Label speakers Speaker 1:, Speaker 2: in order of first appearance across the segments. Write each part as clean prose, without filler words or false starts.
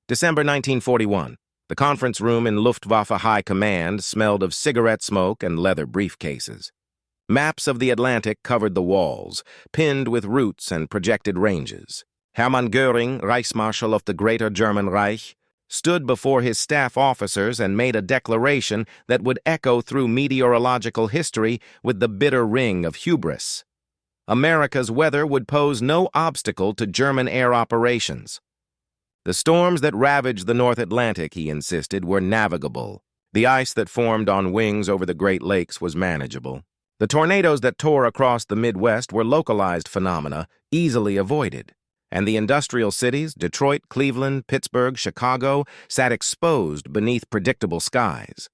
Speaker 1: December 1941. The conference room in Luftwaffe High Command smelled of cigarette smoke and leather briefcases. Maps of the Atlantic covered the walls, pinned with routes and projected ranges. Hermann Göring, Reichsmarschall of the Greater German Reich, stood before his staff officers and made a declaration that would echo through meteorological history with the bitter ring of hubris. America's weather would pose no obstacle to German air operations. The storms that ravaged the North Atlantic, he insisted, were navigable. The ice that formed on wings over the Great Lakes was manageable. The tornadoes that tore across the Midwest were localized phenomena, easily avoided. And the industrial cities, Detroit, Cleveland, Pittsburgh, Chicago, sat exposed beneath predictable skies.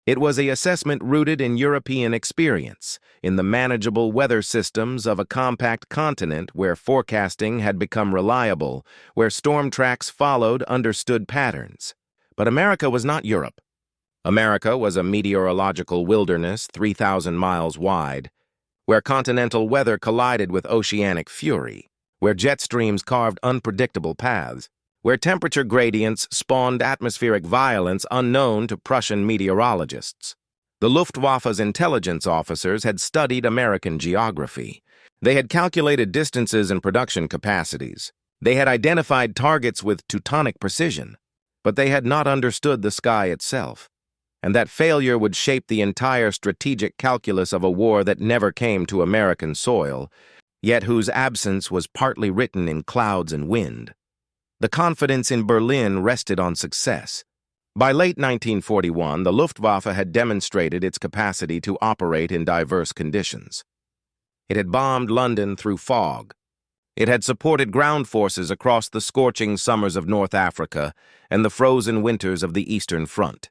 Speaker 1: It was an assessment rooted in European experience, in the manageable weather systems of a compact continent where forecasting had become reliable, where storm tracks followed understood patterns. But America was not Europe. America was a meteorological wilderness 3,000 miles wide, where continental weather collided with oceanic fury, where jet streams carved unpredictable paths, where temperature gradients spawned atmospheric violence unknown to Prussian meteorologists. The Luftwaffe's intelligence officers had studied American geography. They had calculated distances and production capacities. They had identified targets with Teutonic precision, but they had not understood the sky itself, and that failure would shape the entire strategic calculus of a war that never came to American soil, yet whose absence was partly written in clouds and wind. The confidence in Berlin rested on success. By late 1941, the Luftwaffe had demonstrated its capacity to operate in diverse conditions. It had bombed London through fog. It had supported ground forces across the scorching summers of North Africa and the frozen winters of the Eastern Front.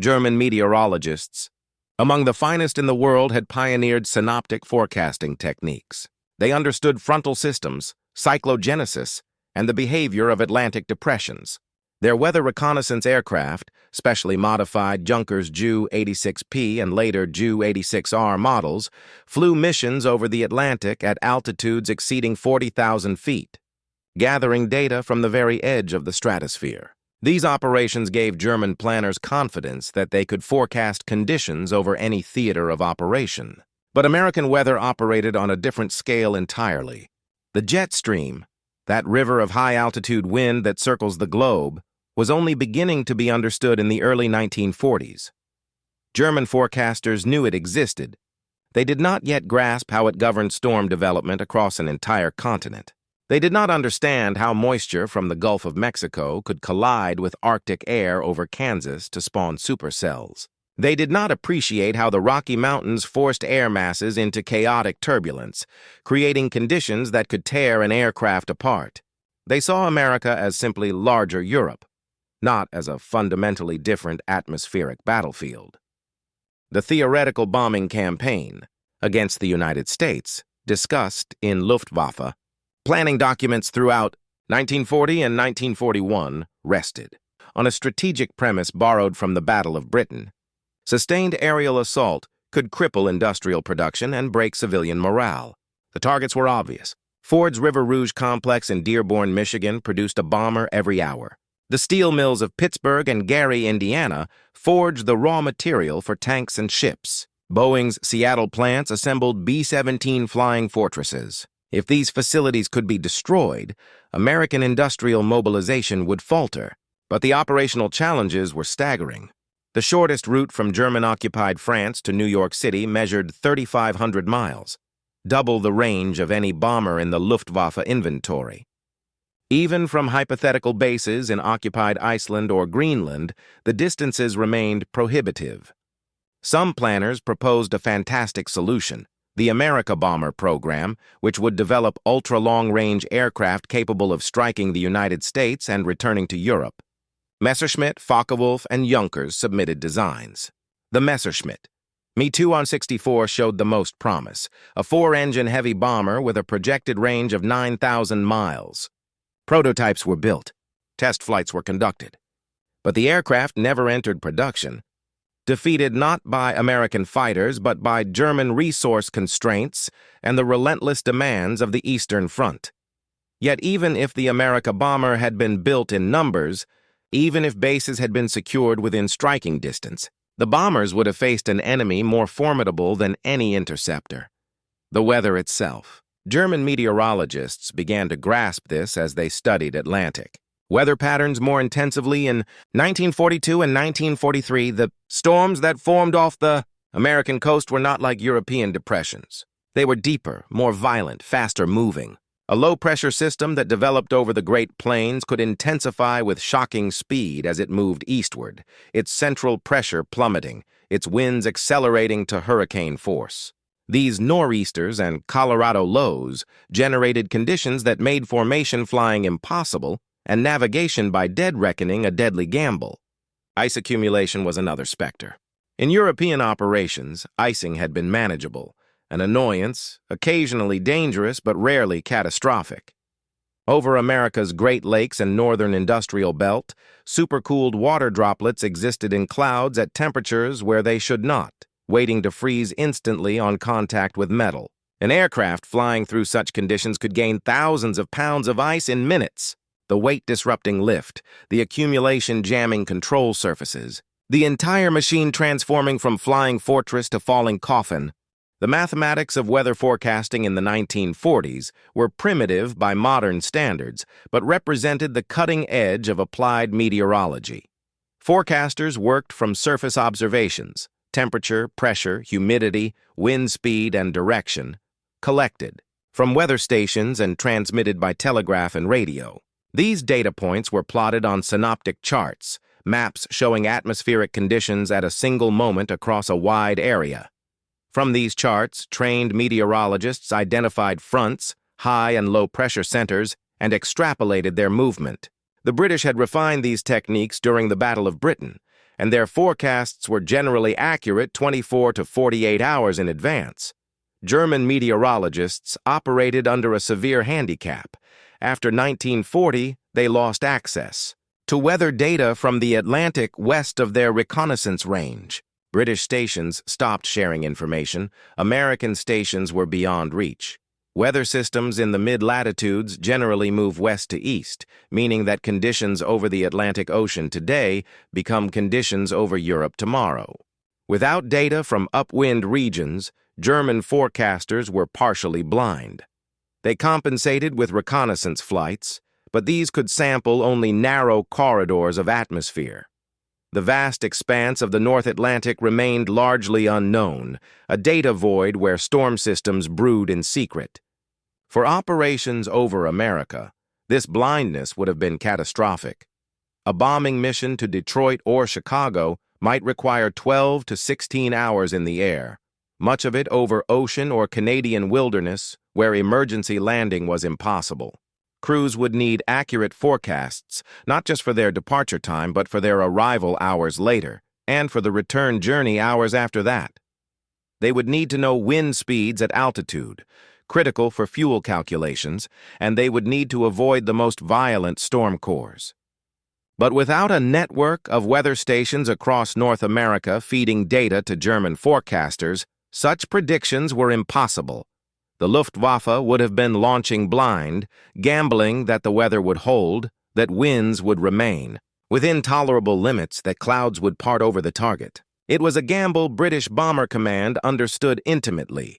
Speaker 1: German meteorologists, among the finest in the world, had pioneered synoptic forecasting techniques. They understood frontal systems, cyclogenesis, and the behavior of Atlantic depressions. Their weather reconnaissance aircraft, specially modified Junkers Ju-86P and later Ju-86R models, flew missions over the Atlantic at altitudes exceeding 40,000 feet, gathering data from the very edge of the stratosphere. These operations gave German planners confidence that they could forecast conditions over any theater of operation. But American weather operated on a different scale entirely. The jet stream, that river of high-altitude wind that circles the globe, was only beginning to be understood in the early 1940s. German forecasters knew it existed. They did not yet grasp how it governed storm development across an entire continent. They did not understand how moisture from the Gulf of Mexico could collide with Arctic air over Kansas to spawn supercells. They did not appreciate how the Rocky Mountains forced air masses into chaotic turbulence, creating conditions that could tear an aircraft apart. They saw America as simply larger Europe, not as a fundamentally different atmospheric battlefield. The theoretical bombing campaign against the United States, discussed in Luftwaffe, planning documents throughout 1940 and 1941, rested on a strategic premise borrowed from the Battle of Britain. Sustained aerial assault could cripple industrial production and break civilian morale. The targets were obvious. Ford's River Rouge complex in Dearborn, Michigan produced a bomber every hour. The steel mills of Pittsburgh and Gary, Indiana, forged the raw material for tanks and ships. Boeing's Seattle plants assembled B-17 flying fortresses. If these facilities could be destroyed, American industrial mobilization would falter. But the operational challenges were staggering. The shortest route from German-occupied France to New York City measured 3,500 miles, double the range of any bomber in the Luftwaffe inventory. Even from hypothetical bases in occupied Iceland or Greenland, the distances remained prohibitive. Some planners proposed a fantastic solution, the Amerikabomber program, which would develop ultra-long-range aircraft capable of striking the United States and returning to Europe. Messerschmitt, Focke-Wulf, and Junkers submitted designs. The Messerschmitt, Me-2 showed the most promise, a 4-engine heavy bomber with a projected range of 9,000 miles. Prototypes were built. Test flights were conducted. But the aircraft never entered production, defeated not by American fighters but by German resource constraints and the relentless demands of the Eastern Front. Yet even if the Amerikabomber had been built in numbers, even if bases had been secured within striking distance, the bombers would have faced an enemy more formidable than any interceptor: the weather itself. German meteorologists began to grasp this as they studied Atlantic weather patterns more intensively. In 1942 and 1943, the storms that formed off the American coast were not like European depressions. They were deeper, more violent, faster moving. A low-pressure system that developed over the Great Plains could intensify with shocking speed as it moved eastward, its central pressure plummeting, its winds accelerating to hurricane force. These nor'easters and Colorado lows generated conditions that made formation flying impossible and navigation by dead reckoning a deadly gamble. Ice accumulation was another specter. In European operations, icing had been manageable, an annoyance, occasionally dangerous but rarely catastrophic. Over America's Great Lakes and northern industrial belt, supercooled water droplets existed in clouds at temperatures where they should not, waiting to freeze instantly on contact with metal. An aircraft flying through such conditions could gain thousands of pounds of ice in minutes. The weight-disrupting lift, the accumulation jamming control surfaces, the entire machine transforming from flying fortress to falling coffin. The mathematics of weather forecasting in the 1940s were primitive by modern standards, but represented the cutting edge of applied meteorology. Forecasters worked from surface observations, temperature, pressure, humidity, wind speed, and direction, collected from weather stations and transmitted by telegraph and radio. These data points were plotted on synoptic charts, maps showing atmospheric conditions at a single moment across a wide area. From these charts, trained meteorologists identified fronts, high and low pressure centers, and extrapolated their movement. The British had refined these techniques during the Battle of Britain, and their forecasts were generally accurate 24 to 48 hours in advance. German meteorologists operated under a severe handicap. After 1940, they lost access to weather data from the Atlantic west of their reconnaissance range. British stations stopped sharing information. American stations were beyond reach. Weather systems in the mid-latitudes generally move west to east, meaning that conditions over the Atlantic Ocean today become conditions over Europe tomorrow. Without data from upwind regions, German forecasters were partially blind. They compensated with reconnaissance flights, but these could sample only narrow corridors of atmosphere. The vast expanse of the North Atlantic remained largely unknown, a data void where storm systems brewed in secret. For operations over America, this blindness would have been catastrophic. A bombing mission to Detroit or Chicago might require 12 to 16 hours in the air, much of it over ocean or Canadian wilderness where emergency landing was impossible. Crews would need accurate forecasts, not just for their departure time, but for their arrival hours later, and for the return journey hours after that. They would need to know wind speeds at altitude, critical for fuel calculations, and they would need to avoid the most violent storm cores. But without a network of weather stations across North America feeding data to German forecasters, such predictions were impossible. The Luftwaffe would have been launching blind, gambling that the weather would hold, that winds would remain within tolerable limits, that clouds would part over the target. It was a gamble British Bomber Command understood intimately.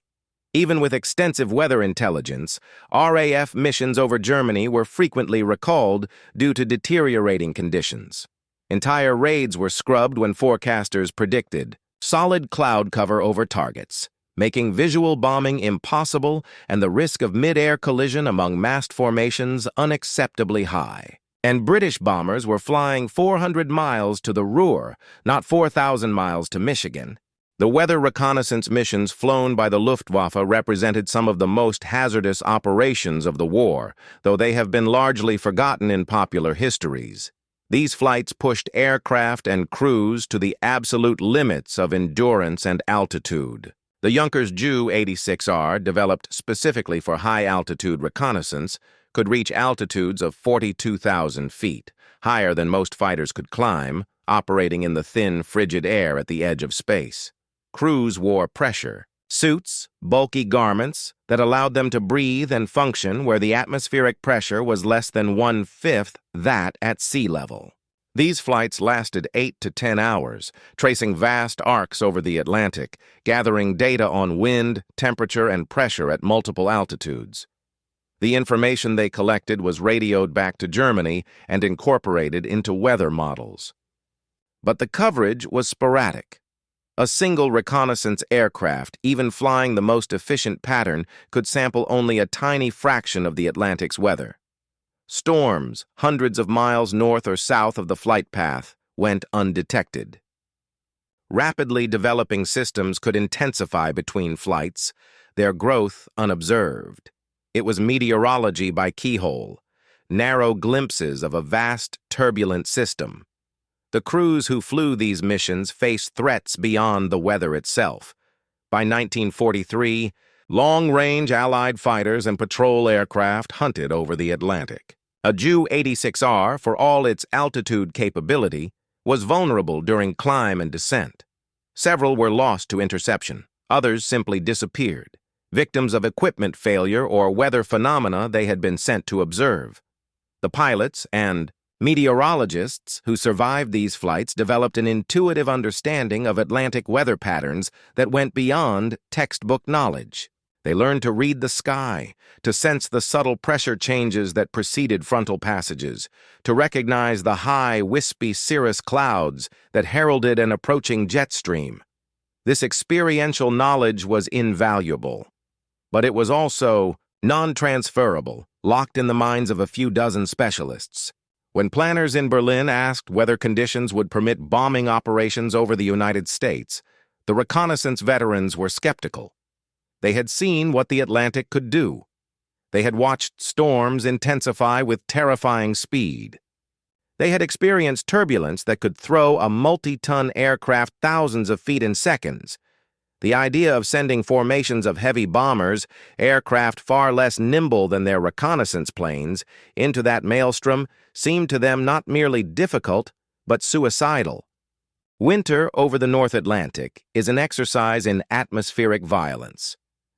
Speaker 1: Even with extensive weather intelligence, RAF missions over Germany were frequently recalled due to deteriorating conditions. Entire raids were scrubbed when forecasters predicted solid cloud cover over targets, making visual bombing impossible and the risk of mid-air collision among massed formations unacceptably high. And British bombers were flying 400 miles to the Ruhr, not 4,000 miles to Michigan. The weather reconnaissance missions flown by the Luftwaffe represented some of the most hazardous operations of the war, though they have been largely forgotten in popular histories. These flights pushed aircraft and crews to the absolute limits of endurance and altitude. The Junkers Ju-86R, developed specifically for high-altitude reconnaissance, could reach altitudes of 42,000 feet, higher than most fighters could climb, operating in the thin, frigid air at the edge of space. Crews wore pressure, Suits, bulky garments that allowed them to breathe and function where the atmospheric pressure was less than 1/5 that at sea level. These flights lasted 8 to 10 hours, tracing vast arcs over the Atlantic, gathering data on wind, temperature, and pressure at multiple altitudes. The information they collected was radioed back to Germany and incorporated into weather models. But the coverage was sporadic. A single reconnaissance aircraft, even flying the most efficient pattern, could sample only a tiny fraction of the Atlantic's weather. Storms, hundreds of miles north or south of the flight path, went undetected. Rapidly developing systems could intensify between flights, their growth unobserved. It was meteorology by keyhole, narrow glimpses of a vast, turbulent system. The crews who flew these missions faced threats beyond the weather itself. By 1943, long-range Allied fighters and patrol aircraft hunted over the Atlantic. A Ju-86R, for all its altitude capability, was vulnerable during climb and descent. Several were lost to interception. Others simply disappeared, victims of equipment failure or weather phenomena they had been sent to observe. The pilots and meteorologists who survived these flights developed an intuitive understanding of Atlantic weather patterns that went beyond textbook knowledge. They learned to read the sky, to sense the subtle pressure changes that preceded frontal passages, to recognize the high, wispy cirrus clouds that heralded an approaching jet stream. This experiential knowledge was invaluable, but it was also non-transferable, locked in the minds of a few dozen specialists. When planners in Berlin asked whether conditions would permit bombing operations over the United States, the reconnaissance veterans were skeptical. They had seen what the Atlantic could do. They had watched storms intensify with terrifying speed. They had experienced turbulence that could throw a multi-ton aircraft thousands of feet in seconds. The idea of sending formations of heavy bombers, aircraft far less nimble than their reconnaissance planes, into that maelstrom seemed to them not merely difficult, but suicidal. Winter over the North Atlantic is an exercise in atmospheric violence.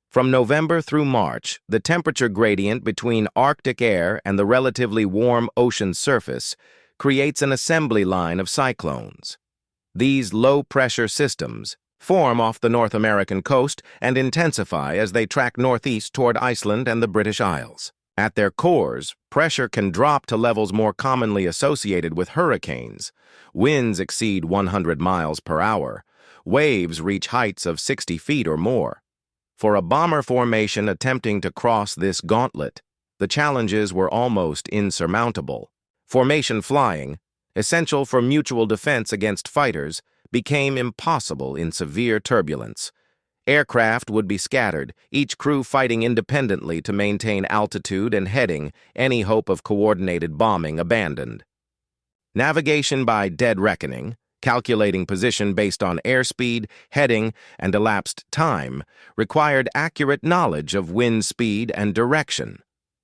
Speaker 1: From November through March, the temperature gradient between Arctic air and the relatively warm ocean surface creates an assembly line of cyclones. These low-pressure systems form off the North American coast and intensify as they track northeast toward Iceland and the British Isles. At their cores, pressure can drop to levels more commonly associated with hurricanes. Winds exceed 100 miles per hour. Waves reach heights of 60 feet or more. For a bomber formation attempting to cross this gauntlet, the challenges were almost insurmountable. Formation flying, essential for mutual defense against fighters, became impossible in severe turbulence. Aircraft would be scattered, each crew fighting independently to maintain altitude and heading, any hope of coordinated bombing abandoned. Navigation by dead reckoning, calculating position based on airspeed, heading, and elapsed time, required accurate knowledge of wind speed and direction.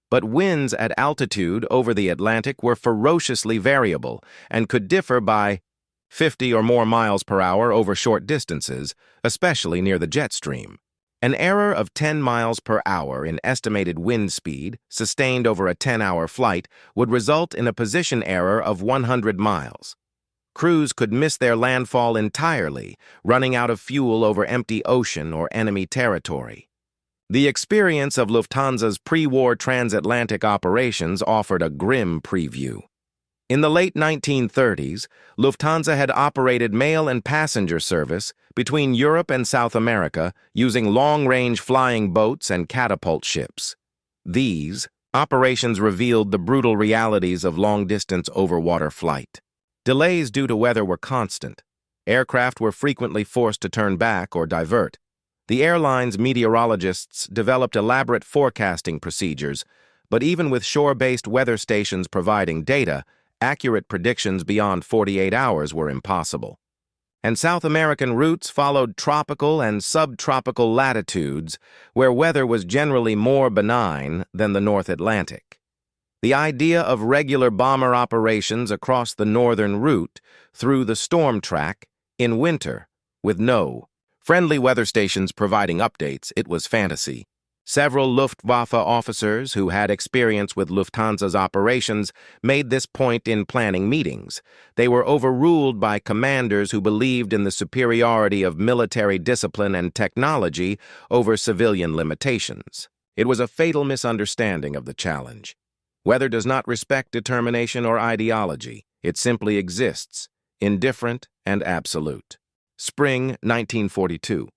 Speaker 1: But winds at altitude over the Atlantic were ferociously variable and could differ by 50 or more miles per hour over short distances, especially near the jet stream. An error of 10 miles per hour in estimated wind speed, sustained over a 10-hour flight, would result in a position error of 100 miles. Crews could miss their landfall entirely, running out of fuel over empty ocean or enemy territory. The experience of Lufthansa's pre-war transatlantic operations offered a grim preview. In the late 1930s, Lufthansa had operated mail and passenger service between Europe and South America using long-range flying boats and catapult ships. These operations revealed the brutal realities of long-distance overwater flight. Delays due to weather were constant. Aircraft were frequently forced to turn back or divert. The airline's meteorologists developed elaborate forecasting procedures, but even with shore-based weather stations providing data, accurate predictions beyond 48 hours were impossible. And South American routes followed tropical and subtropical latitudes where weather was generally more benign than the North Atlantic. The idea of regular bomber operations across the northern route through the storm track in winter, with no Friendly weather stations providing updates, it was fantasy. Several Luftwaffe officers who had experience with Lufthansa's operations made this point in planning meetings. They were overruled by commanders who believed in the superiority of military discipline and technology over civilian limitations. It was a fatal misunderstanding of the challenge. Weather does not respect determination or ideology. It simply exists, indifferent and absolute. Spring 1942.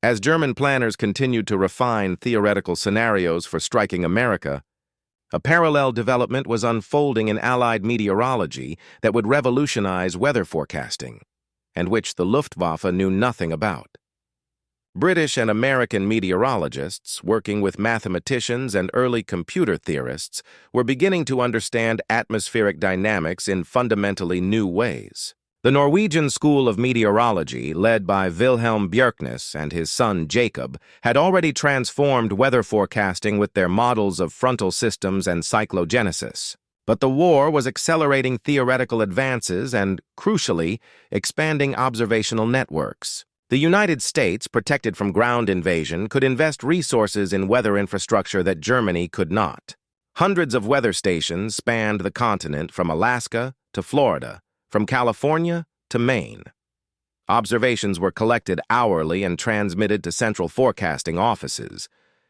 Speaker 1: As German planners continued to refine theoretical scenarios for striking America, a parallel development was unfolding in Allied meteorology that would revolutionize weather forecasting, and which the Luftwaffe knew nothing about. British and American meteorologists, working with mathematicians and early computer theorists, were beginning to understand atmospheric dynamics in fundamentally new ways. The Norwegian School of Meteorology, led by Wilhelm Bjerknes and his son Jacob, had already transformed weather forecasting with their models of frontal systems and cyclogenesis. But the war was accelerating theoretical advances and, crucially, expanding observational networks. The United States, protected from ground invasion, could invest resources in weather infrastructure that Germany could not. Hundreds of weather stations spanned the continent from Alaska to Florida, from California to Maine. Observations were collected hourly and transmitted to central forecasting offices.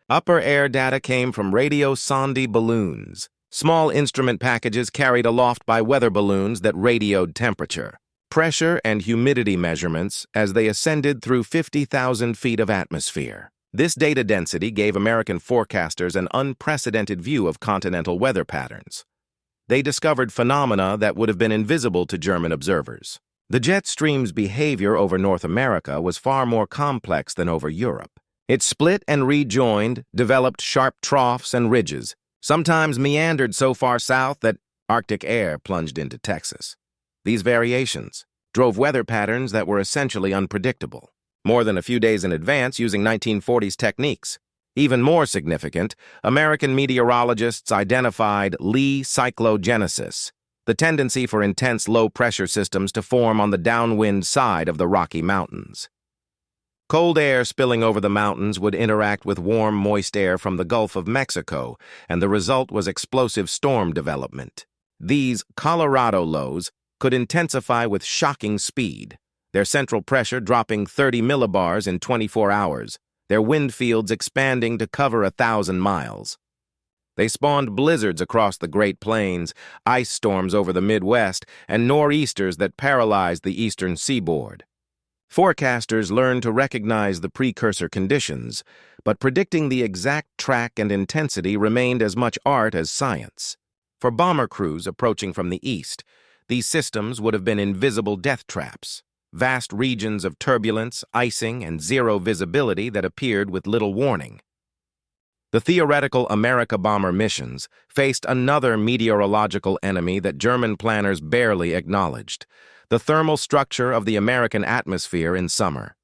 Speaker 1: Upper air data came from radio sonde balloons, small instrument packages carried aloft by weather balloons that radioed temperature, pressure, and humidity measurements as they ascended through 50,000 feet of atmosphere. This data density gave American forecasters an unprecedented view of continental weather patterns. They discovered phenomena that would have been invisible to German observers. The jet stream's behavior over North America was far more complex than over Europe. It split and rejoined, developed sharp troughs and ridges, sometimes meandered so far south that Arctic air plunged into Texas. These variations drove weather patterns that were essentially unpredictable, more than a few days in advance using 1940s techniques. Even more significant, American meteorologists identified Lee cyclogenesis, the tendency for intense low-pressure systems to form on the downwind side of the Rocky Mountains. Cold air spilling over the mountains would interact with warm, moist air from the Gulf of Mexico, and the result was explosive storm development. These Colorado lows could intensify with shocking speed, their central pressure dropping 30 millibars in 24 hours, their wind fields expanding to cover 1,000 miles. They spawned blizzards across the Great Plains, ice storms over the Midwest, and nor'easters that paralyzed the eastern seaboard. Forecasters learned to recognize the precursor conditions, but predicting the exact track and intensity remained as much art as science. For bomber crews approaching from the east, these systems would have been invisible death traps. Vast regions of turbulence, icing, and zero visibility that appeared with little warning. The theoretical Amerikabomber missions faced another meteorological enemy that German planners barely acknowledged: the thermal structure of the American atmosphere in summer.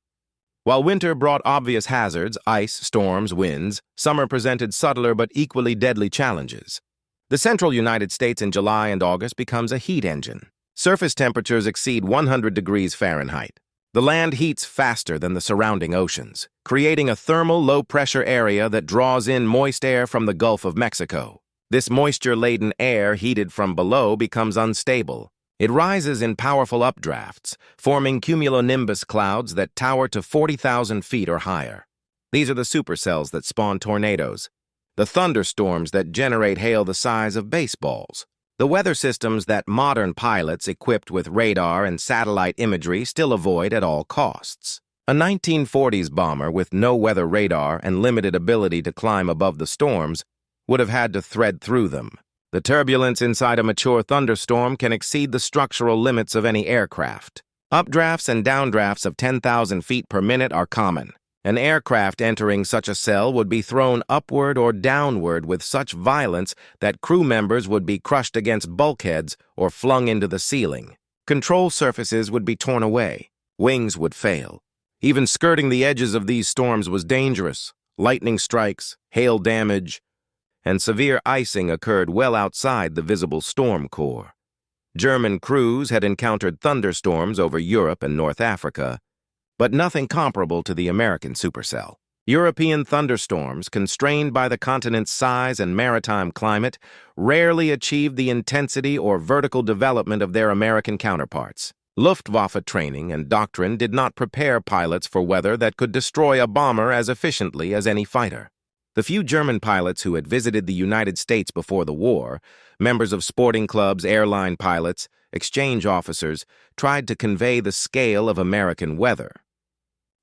Speaker 1: While winter brought obvious hazards, ice, storms, winds, summer presented subtler but equally deadly challenges. The central United States in July and August becomes a heat engine. Surface temperatures exceed 100 degrees Fahrenheit. The land heats faster than the surrounding oceans, creating a thermal low-pressure area that draws in moist air from the Gulf of Mexico. This moisture-laden air heated from below becomes unstable. It rises in powerful updrafts, forming cumulonimbus clouds that tower to 40,000 feet or higher. These are the supercells that spawn tornadoes, the thunderstorms that generate hail the size of baseballs. The weather systems that modern pilots equipped with radar and satellite imagery still avoid at all costs. A 1940s bomber with no weather radar and limited ability to climb above the storms would have had to thread through them. The turbulence inside a mature thunderstorm can exceed the structural limits of any aircraft. Updrafts and downdrafts of 10,000 feet per minute are common. An aircraft entering such a cell would be thrown upward or downward with such violence that crew members would be crushed against bulkheads or flung into the ceiling. Control surfaces would be torn away. Wings would fail. Even skirting the edges of these storms was dangerous. Lightning strikes, hail damage, and severe icing occurred well outside the visible storm core. German crews had encountered thunderstorms over Europe and North Africa, but nothing comparable to the American supercell. European thunderstorms, constrained by the continent's size and maritime climate, rarely achieved the intensity or vertical development of their American counterparts. Luftwaffe training and doctrine did not prepare pilots for weather that could destroy a bomber as efficiently as any fighter. The few German pilots who had visited the United States before the war, members of sporting clubs, airline pilots, exchange officers, tried to convey the scale of American weather.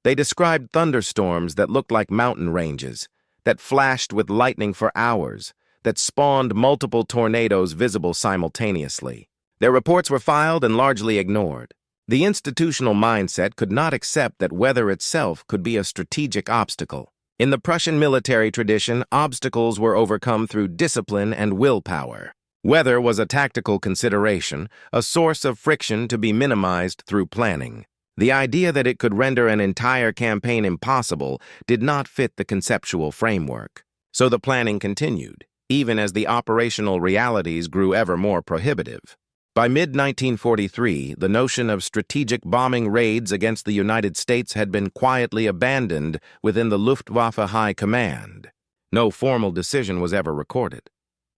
Speaker 1: They described thunderstorms that looked like mountain ranges, that flashed with lightning for hours, that spawned multiple tornadoes visible simultaneously. Their reports were filed and largely ignored. The institutional mindset could not accept that weather itself could be a strategic obstacle. In the Prussian military tradition, obstacles were overcome through discipline and willpower. Weather was a tactical consideration, a source of friction to be minimized through planning. The idea that it could render an entire campaign impossible did not fit the conceptual framework. So the planning continued, even as the operational realities grew ever more prohibitive. By mid-1943, the notion of strategic bombing raids against the United States had been quietly abandoned within the Luftwaffe High Command. No formal decision was ever recorded.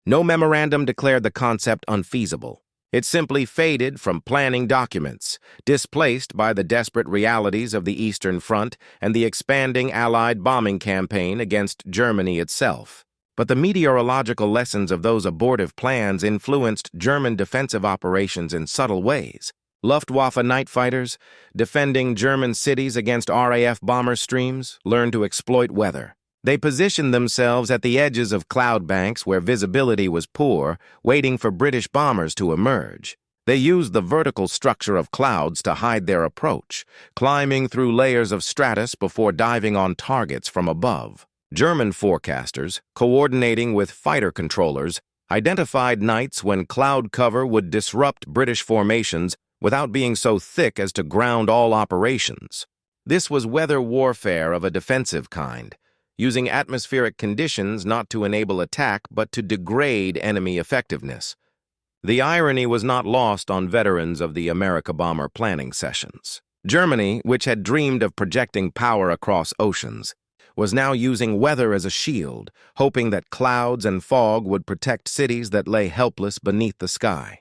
Speaker 1: No memorandum declared the concept unfeasible. It simply faded from planning documents, displaced by the desperate realities of the Eastern Front and the expanding Allied bombing campaign against Germany itself. But the meteorological lessons of those abortive plans influenced German defensive operations in subtle ways. Luftwaffe night fighters, defending German cities against RAF bomber streams, learned to exploit weather. They positioned themselves at the edges of cloud banks where visibility was poor, waiting for British bombers to emerge. They used the vertical structure of clouds to hide their approach, climbing through layers of stratus before diving on targets from above. German forecasters, coordinating with fighter controllers, identified nights when cloud cover would disrupt British formations without being so thick as to ground all operations. This was weather warfare of a defensive kind, using atmospheric conditions not to enable attack but to degrade enemy effectiveness. The irony was not lost on veterans of the Amerikabomber planning sessions. Germany, which had dreamed of projecting power across oceans, was now using weather as a shield, hoping that clouds and fog would protect cities that lay helpless beneath the sky.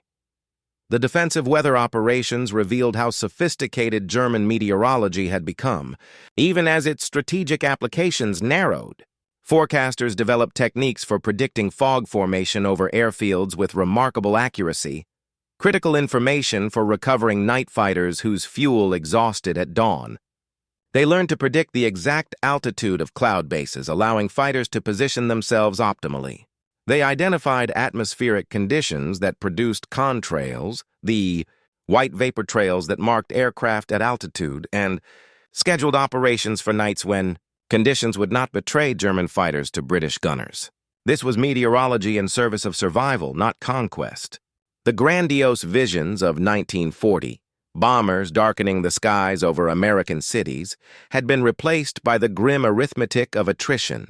Speaker 1: The defensive weather operations revealed how sophisticated German meteorology had become, even as its strategic applications narrowed. Forecasters developed techniques for predicting fog formation over airfields with remarkable accuracy, critical information for recovering night fighters whose fuel exhausted at dawn. They learned to predict the exact altitude of cloud bases, allowing fighters to position themselves optimally. They identified atmospheric conditions that produced contrails, the white vapor trails that marked aircraft at altitude, and scheduled operations for nights when conditions would not betray German fighters to British gunners. This was meteorology in service of survival, not conquest. The grandiose visions of 1940, bombers darkening the skies over American cities, had been replaced by the grim arithmetic of attrition.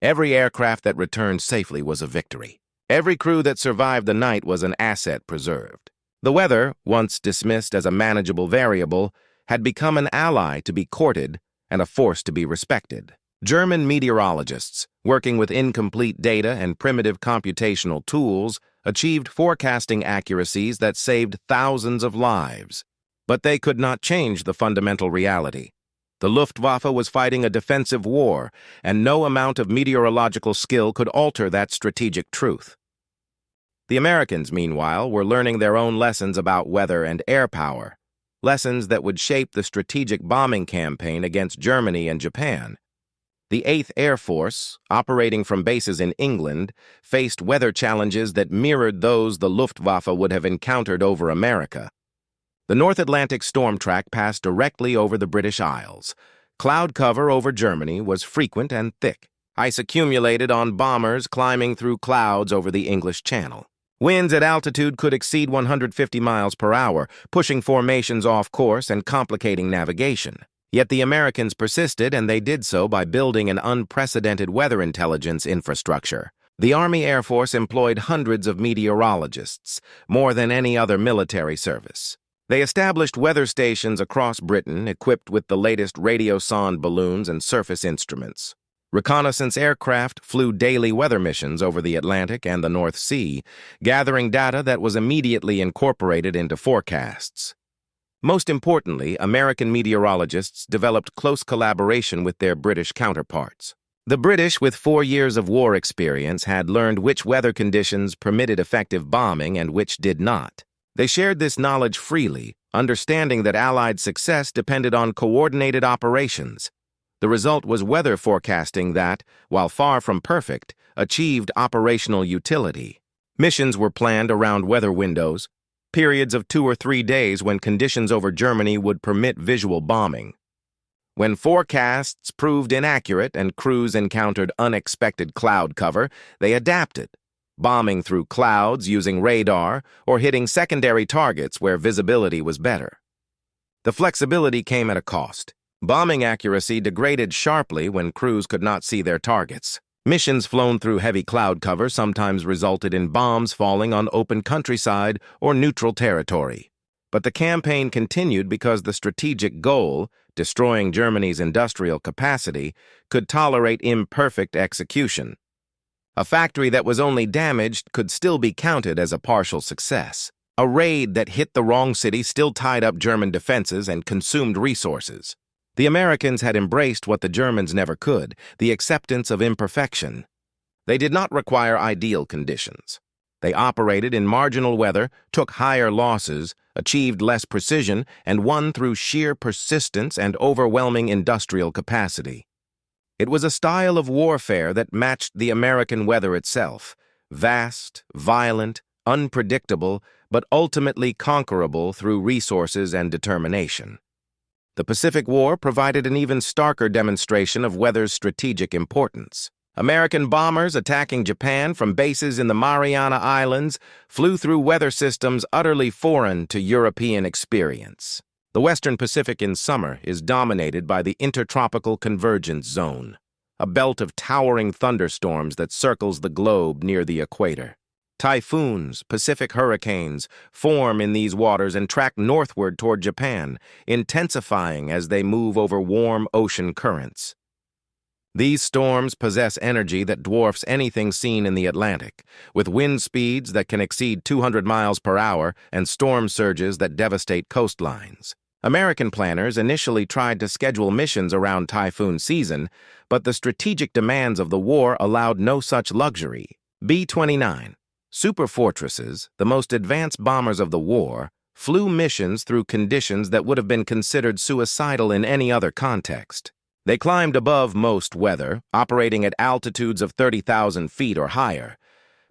Speaker 1: Every aircraft that returned safely was a victory. Every crew that survived the night was an asset preserved. The weather, once dismissed as a manageable variable, had become an ally to be courted and a force to be respected. German meteorologists, working with incomplete data and primitive computational tools, achieved forecasting accuracies that saved thousands of lives. But they could not change the fundamental reality. The Luftwaffe was fighting a defensive war, and no amount of meteorological skill could alter that strategic truth. The Americans, meanwhile, were learning their own lessons about weather and air power, lessons that would shape the strategic bombing campaign against Germany and Japan. The 8th Air Force, operating from bases in England, faced weather challenges that mirrored those the Luftwaffe would have encountered over America. The North Atlantic storm track passed directly over the British Isles. Cloud cover over Germany was frequent and thick. Ice accumulated on bombers climbing through clouds over the English Channel. Winds at altitude could exceed 150 miles per hour, pushing formations off course and complicating navigation. Yet the Americans persisted, and they did so by building an unprecedented weather intelligence infrastructure. The Army Air Force employed hundreds of meteorologists, more than any other military service. They established weather stations across Britain equipped with the latest radiosonde balloons and surface instruments. Reconnaissance aircraft flew daily weather missions over the Atlantic and the North Sea, gathering data that was immediately incorporated into forecasts. Most importantly, American meteorologists developed close collaboration with their British counterparts. The British, with 4 years of war experience, had learned which weather conditions permitted effective bombing and which did not. They shared this knowledge freely, understanding that Allied success depended on coordinated operations. The result was weather forecasting that, while far from perfect, achieved operational utility. Missions were planned around weather windows, periods of 2 or 3 days when conditions over Germany would permit visual bombing. When forecasts proved inaccurate and crews encountered unexpected cloud cover, they adapted, bombing through clouds using radar or hitting secondary targets where visibility was better. The flexibility came at a cost. Bombing accuracy degraded sharply when crews could not see their targets. Missions flown through heavy cloud cover sometimes resulted in bombs falling on open countryside or neutral territory. But the campaign continued because the strategic goal, destroying Germany's industrial capacity, could tolerate imperfect execution. A factory that was only damaged could still be counted as a partial success. A raid that hit the wrong city still tied up German defenses and consumed resources. The Americans had embraced what the Germans never could, the acceptance of imperfection. They did not require ideal conditions. They operated in marginal weather, took higher losses, achieved less precision, and won through sheer persistence and overwhelming industrial capacity. It was a style of warfare that matched the American weather itself, vast, violent, unpredictable, but ultimately conquerable through resources and determination. The Pacific War provided an even starker demonstration of weather's strategic importance. American bombers attacking Japan from bases in the Mariana Islands flew through weather systems utterly foreign to European experience. The Western Pacific in summer is dominated by the Intertropical Convergence Zone, a belt of towering thunderstorms that circles the globe near the equator. Typhoons, Pacific hurricanes, form in these waters and track northward toward Japan, intensifying as they move over warm ocean currents. These storms possess energy that dwarfs anything seen in the Atlantic, with wind speeds that can exceed 200 miles per hour and storm surges that devastate coastlines. American planners initially tried to schedule missions around typhoon season, but the strategic demands of the war allowed no such luxury. B-29, superfortresses, the most advanced bombers of the war, flew missions through conditions that would have been considered suicidal in any other context. They climbed above most weather, operating at altitudes of 30,000 feet or higher.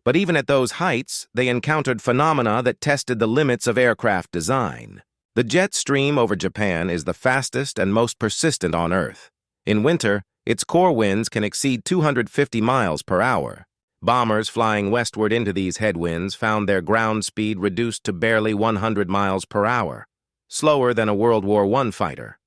Speaker 1: But even at those heights, they encountered phenomena that tested the limits of aircraft design. The jet stream over Japan is the fastest and most persistent on Earth. In winter, its core winds can exceed 250 miles per hour. Bombers flying westward into these headwinds found their ground speed reduced to barely 100 miles per hour, slower than a World War I fighter.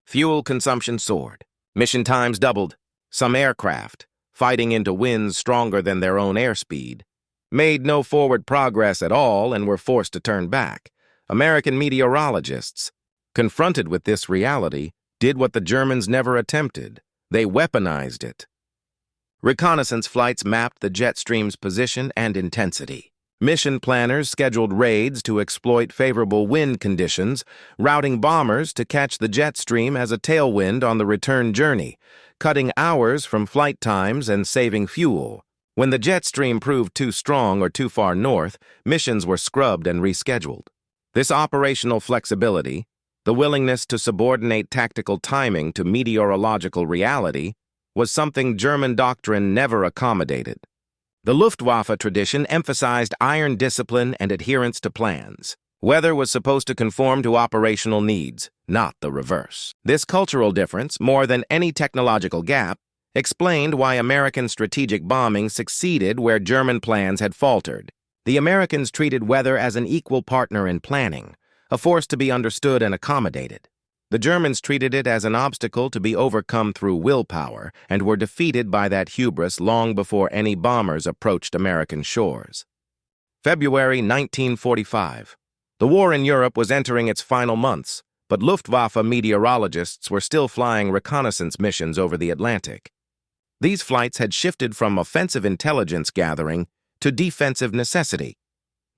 Speaker 1: Fuel consumption soared. Mission times doubled. Some aircraft, fighting into winds stronger than their own airspeed, made no forward progress at all and were forced to turn back. American meteorologists, confronted with this reality, did what the Germans never attempted. They weaponized it. Reconnaissance flights mapped the jet stream's position and intensity. Mission planners scheduled raids to exploit favorable wind conditions, routing bombers to catch the jet stream as a tailwind on the return journey, cutting hours from flight times and saving fuel. When the jet stream proved too strong or too far north, missions were scrubbed and rescheduled. This operational flexibility, the willingness to subordinate tactical timing to meteorological reality, was something German doctrine never accommodated. The Luftwaffe tradition emphasized iron discipline and adherence to plans. Weather was supposed to conform to operational needs, not the reverse. This cultural difference, more than any technological gap, explained why American strategic bombing succeeded where German plans had faltered. The Americans treated weather as an equal partner in planning, a force to be understood and accommodated. The Germans treated it as an obstacle to be overcome through willpower and were defeated by that hubris long before any bombers approached American shores. February 1945. The war in Europe was entering its final months, but Luftwaffe meteorologists were still flying reconnaissance missions over the Atlantic. These flights had shifted from offensive intelligence gathering to defensive necessity.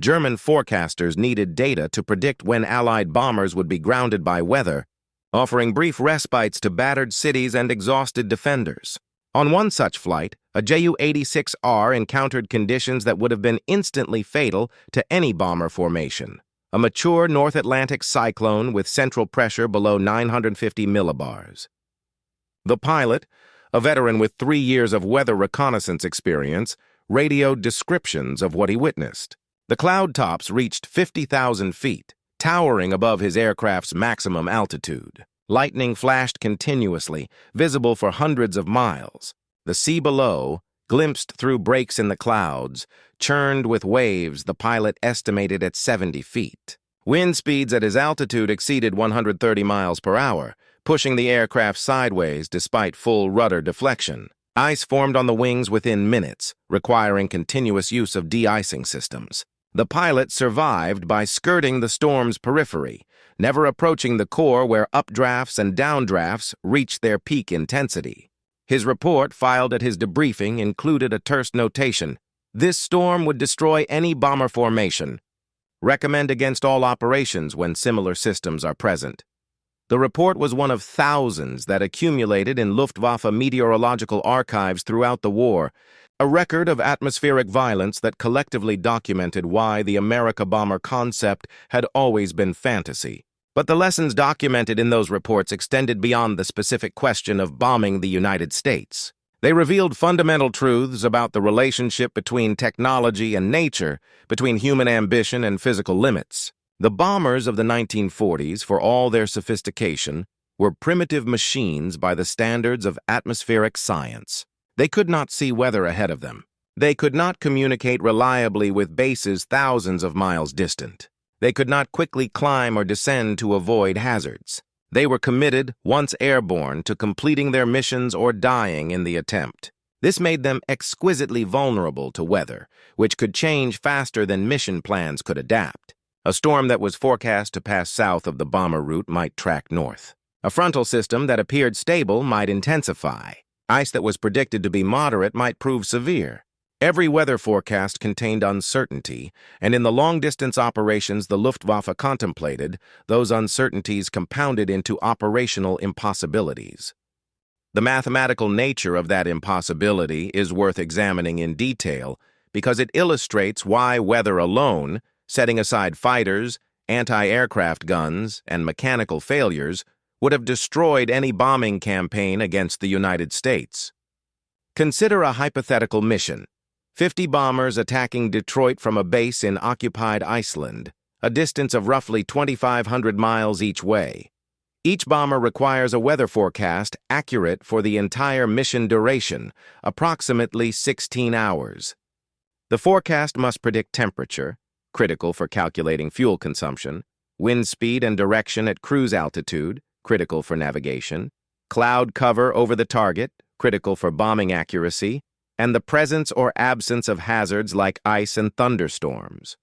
Speaker 1: German forecasters needed data to predict when Allied bombers would be grounded by weather, offering brief respites to battered cities and exhausted defenders. On one such flight, a Ju-86R encountered conditions that would have been instantly fatal to any bomber formation. A mature North Atlantic cyclone with central pressure below 950 millibars. The pilot, a veteran with 3 years of weather reconnaissance experience, radioed descriptions of what he witnessed. The cloud tops reached 50,000 feet, towering above his aircraft's maximum altitude. Lightning flashed continuously, visible for hundreds of miles. The sea below, glimpsed through breaks in the clouds, churned with waves the pilot estimated at 70 feet. Wind speeds at his altitude exceeded 130 miles per hour, pushing the aircraft sideways despite full rudder deflection. Ice formed on the wings within minutes, requiring continuous use of de-icing systems. The pilot survived by skirting the storm's periphery, never approaching the core where updrafts and downdrafts reached their peak intensity. His report, filed at his debriefing, included a terse notation: "This storm would destroy any bomber formation. Recommend against all operations when similar systems are present." The report was one of thousands that accumulated in Luftwaffe meteorological archives throughout the war, a record of atmospheric violence that collectively documented why the Amerikabomber concept had always been fantasy. But the lessons documented in those reports extended beyond the specific question of bombing the United States. They revealed fundamental truths about the relationship between technology and nature, between human ambition and physical limits. The bombers of the 1940s, for all their sophistication, were primitive machines by the standards of atmospheric science. They could not see weather ahead of them. They could not communicate reliably with bases thousands of miles distant. They could not quickly climb or descend to avoid hazards. They were committed, once airborne, to completing their missions or dying in the attempt. This made them exquisitely vulnerable to weather, which could change faster than mission plans could adapt. A storm that was forecast to pass south of the bomber route might track north. A frontal system that appeared stable might intensify. Ice that was predicted to be moderate might prove severe. Every weather forecast contained uncertainty, and in the long-distance operations the Luftwaffe contemplated, those uncertainties compounded into operational impossibilities. The mathematical nature of that impossibility is worth examining in detail because it illustrates why weather alone, setting aside fighters, anti-aircraft guns, and mechanical failures, would have destroyed any bombing campaign against the United States. Consider a hypothetical mission: 50 bombers attacking Detroit from a base in occupied Iceland, a distance of roughly 2,500 miles each way. Each bomber requires a weather forecast accurate for the entire mission duration, approximately 16 hours. The forecast must predict temperature, critical for calculating fuel consumption, wind speed and direction at cruise altitude, critical for navigation, cloud cover over the target, critical for bombing accuracy, and the presence or absence of hazards like ice and thunderstorms.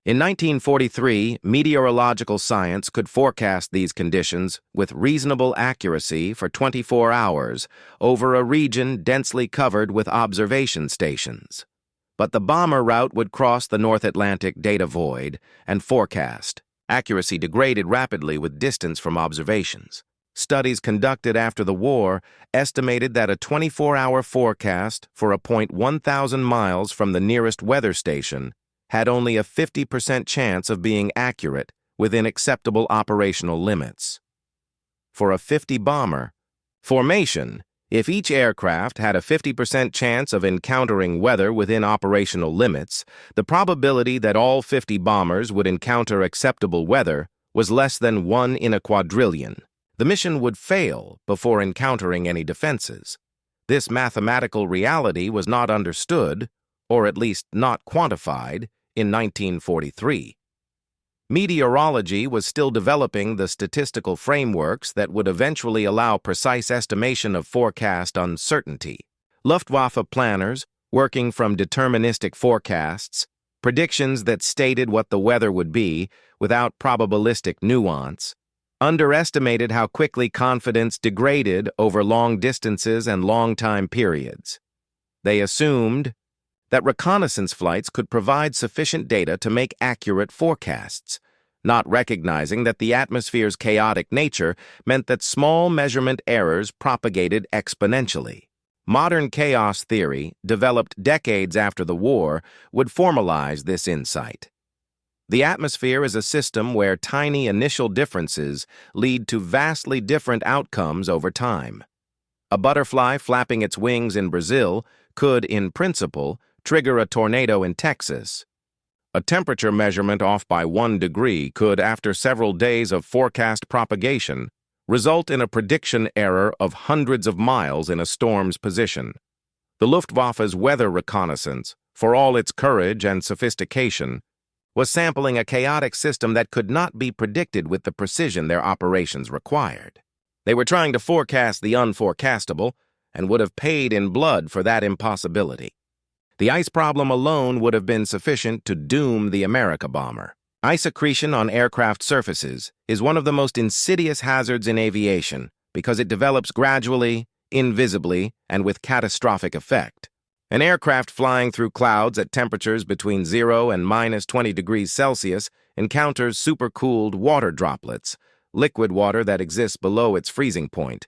Speaker 1: In 1943, meteorological science could forecast these conditions with reasonable accuracy for 24 hours over a region densely covered with observation stations. But the bomber route would cross the North Atlantic data void, and forecast accuracy degraded rapidly with distance from observations. Studies conducted after the war estimated that a 24-hour forecast for a point 1,000 miles from the nearest weather station had only a 50% chance of being accurate within acceptable operational limits. For a 50-bomber formation, if each aircraft had a 50% chance of encountering weather within operational limits, the probability that all 50 bombers would encounter acceptable weather was less than 1 in a quadrillion. The mission would fail before encountering any defenses. This mathematical reality was not understood, or at least not quantified, in 1943. Meteorology was still developing the statistical frameworks that would eventually allow precise estimation of forecast uncertainty. Luftwaffe planners, working from deterministic forecasts, Predictions that stated what the weather would be without probabilistic nuance underestimated how quickly confidence degraded over long distances and long time periods. They assumed that reconnaissance flights could provide sufficient data to make accurate forecasts, not recognizing that the atmosphere's chaotic nature meant that small measurement errors propagated exponentially. Modern chaos theory, developed decades after the war, would formalize this insight. The atmosphere is a system where tiny initial differences lead to vastly different outcomes over time. A butterfly flapping its wings in Brazil could, in principle, trigger a tornado in Texas. A temperature measurement off by 1 degree could, after several days of forecast propagation, result in a prediction error of hundreds of miles in a storm's position. The Luftwaffe's weather reconnaissance, for all its courage and sophistication, was sampling a chaotic system that could not be predicted with the precision their operations required. They were trying to forecast the unforecastable and would have paid in blood for that impossibility. The ice problem alone would have been sufficient to doom the Amerikabomber. Ice accretion on aircraft surfaces is one of the most insidious hazards in aviation because it develops gradually, invisibly, and with catastrophic effect. An aircraft flying through clouds at temperatures between 0 and minus 20 degrees Celsius encounters supercooled water droplets, liquid water that exists below its freezing point,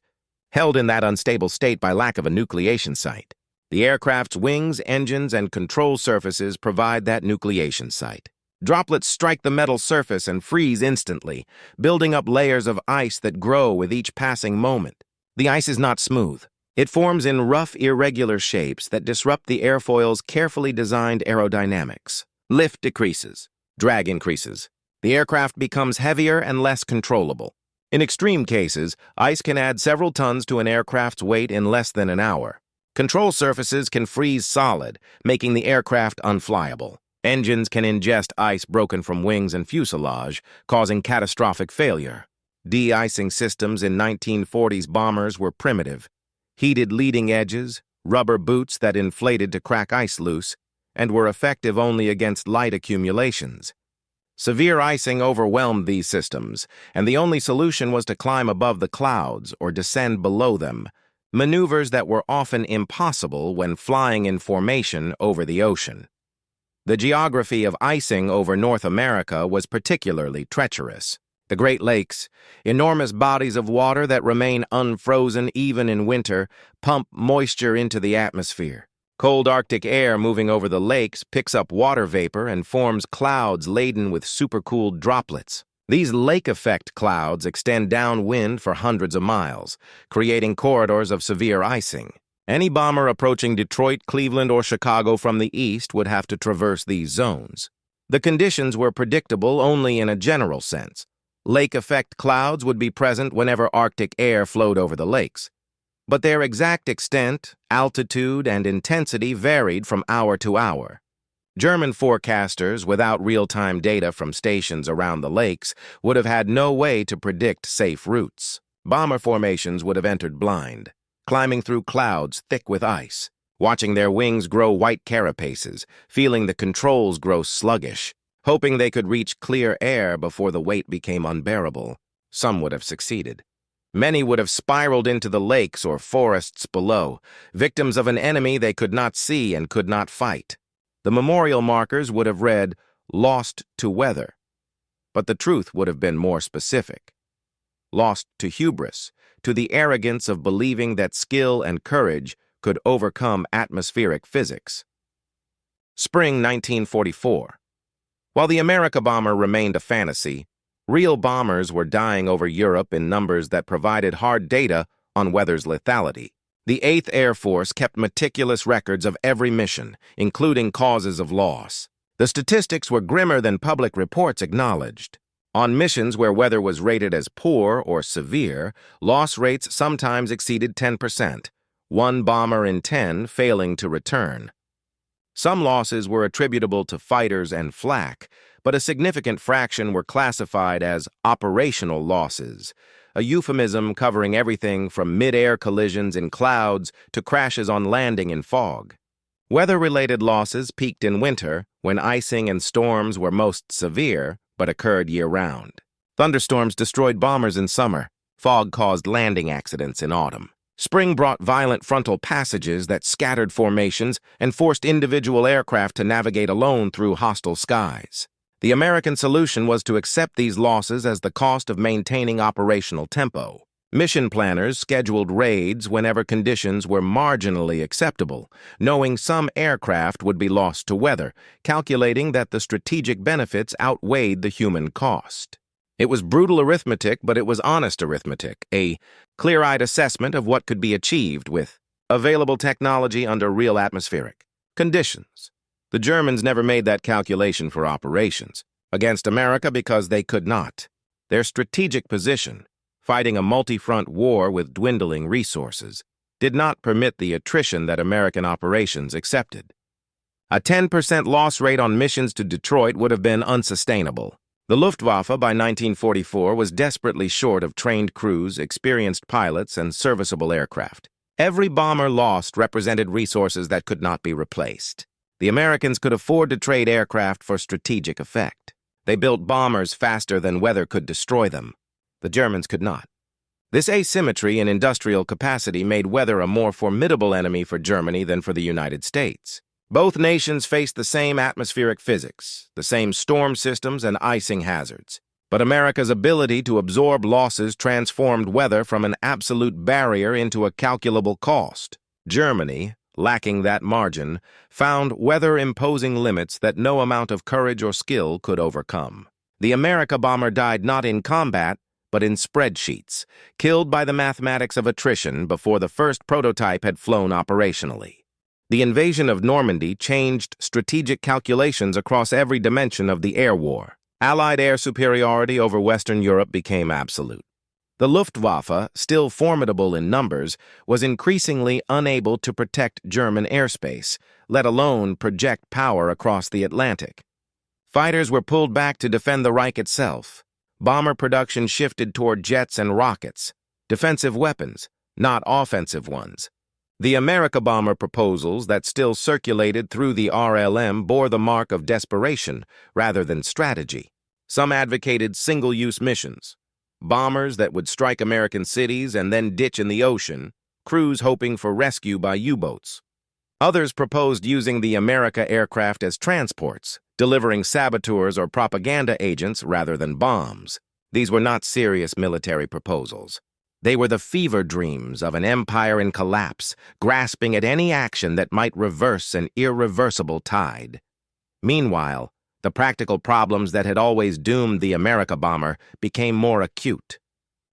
Speaker 1: held in that unstable state by lack of a nucleation site. The aircraft's wings, engines, and control surfaces provide that nucleation site. Droplets strike the metal surface and freeze instantly, building up layers of ice that grow with each passing moment. The ice is not smooth. It forms in rough, irregular shapes that disrupt the airfoil's carefully designed aerodynamics. Lift decreases. Drag increases. The aircraft becomes heavier and less controllable. In extreme cases, ice can add several tons to an aircraft's weight in less than an hour. Control surfaces can freeze solid, making the aircraft unflyable. Engines can ingest ice broken from wings and fuselage, causing catastrophic failure. De-icing systems in 1940s bombers were primitive. Heated leading edges, rubber boots that inflated to crack ice loose, and were effective only against light accumulations. Severe icing overwhelmed these systems, and the only solution was to climb above the clouds or descend below them, maneuvers that were often impossible when flying in formation over the ocean. The geography of icing over North America was particularly treacherous. The Great Lakes, enormous bodies of water that remain unfrozen even in winter, pump moisture into the atmosphere. Cold Arctic air moving over the lakes picks up water vapor and forms clouds laden with supercooled droplets. These lake effect clouds extend downwind for hundreds of miles, creating corridors of severe icing. Any bomber approaching Detroit, Cleveland, or Chicago from the east would have to traverse these zones. The conditions were predictable only in a general sense. Lake effect clouds would be present whenever Arctic air flowed over the lakes. But their exact extent, altitude, and intensity varied from hour to hour. German forecasters, without real-time data from stations around the lakes, would have had no way to predict safe routes. Bomber formations would have entered blind, climbing through clouds thick with ice, watching their wings grow white carapaces, feeling the controls grow sluggish, hoping they could reach clear air before the weight became unbearable. Some would have succeeded. Many would have spiraled into the lakes or forests below, victims of an enemy they could not see and could not fight. The memorial markers would have read, "Lost to weather." But the truth would have been more specific. Lost to hubris, to the arrogance of believing that skill and courage could overcome atmospheric physics. Spring 1944. While the Amerikabomber remained a fantasy, real bombers were dying over Europe in numbers that provided hard data on weather's lethality. The 8th Air Force kept meticulous records of every mission, including causes of loss. The statistics were grimmer than public reports acknowledged. On missions where weather was rated as poor or severe, loss rates sometimes exceeded 10%, 1 bomber in 10 failing to return. Some losses were attributable to fighters and flak, but a significant fraction were classified as operational losses, a euphemism covering everything from mid-air collisions in clouds to crashes on landing in fog. Weather-related losses peaked in winter, when icing and storms were most severe, but occurred year-round. Thunderstorms destroyed bombers in summer. Fog caused landing accidents in autumn. Spring brought violent frontal passages that scattered formations and forced individual aircraft to navigate alone through hostile skies. The American solution was to accept these losses as the cost of maintaining operational tempo. Mission planners scheduled raids whenever conditions were marginally acceptable, knowing some aircraft would be lost to weather, calculating that the strategic benefits outweighed the human cost. It was brutal arithmetic, but it was honest arithmetic, a clear-eyed assessment of what could be achieved with available technology under real atmospheric conditions. The Germans never made that calculation for operations against America because they could not. Their strategic position, fighting a multi-front war with dwindling resources, did not permit the attrition that American operations accepted. A 10% loss rate on missions to Detroit would have been unsustainable. The Luftwaffe by 1944 was desperately short of trained crews, experienced pilots, and serviceable aircraft. Every bomber lost represented resources that could not be replaced. The Americans could afford to trade aircraft for strategic effect. They built bombers faster than weather could destroy them. The Germans could not. This asymmetry in industrial capacity made weather a more formidable enemy for Germany than for the United States. Both nations faced the same atmospheric physics, the same storm systems and icing hazards. But America's ability to absorb losses transformed weather from an absolute barrier into a calculable cost. Germany, lacking that margin, found weather-imposing limits that no amount of courage or skill could overcome. The Amerikabomber died not in combat, but in spreadsheets, killed by the mathematics of attrition before the first prototype had flown operationally. The invasion of Normandy changed strategic calculations across every dimension of the air war. Allied air superiority over Western Europe became absolute. The Luftwaffe, still formidable in numbers, was increasingly unable to protect German airspace, let alone project power across the Atlantic. Fighters were pulled back to defend the Reich itself. Bomber production shifted toward jets and rockets, defensive weapons, not offensive ones. The Amerikabomber proposals that still circulated through the RLM bore the mark of desperation rather than strategy. Some advocated single-use missions, bombers that would strike American cities and then ditch in the ocean, crews hoping for rescue by U-boats. Others proposed using the Amerika aircraft as transports, delivering saboteurs or propaganda agents rather than bombs. These were not serious military proposals. They were the fever dreams of an empire in collapse, grasping at any action that might reverse an irreversible tide. Meanwhile, the practical problems that had always doomed the Amerikabomber became more acute.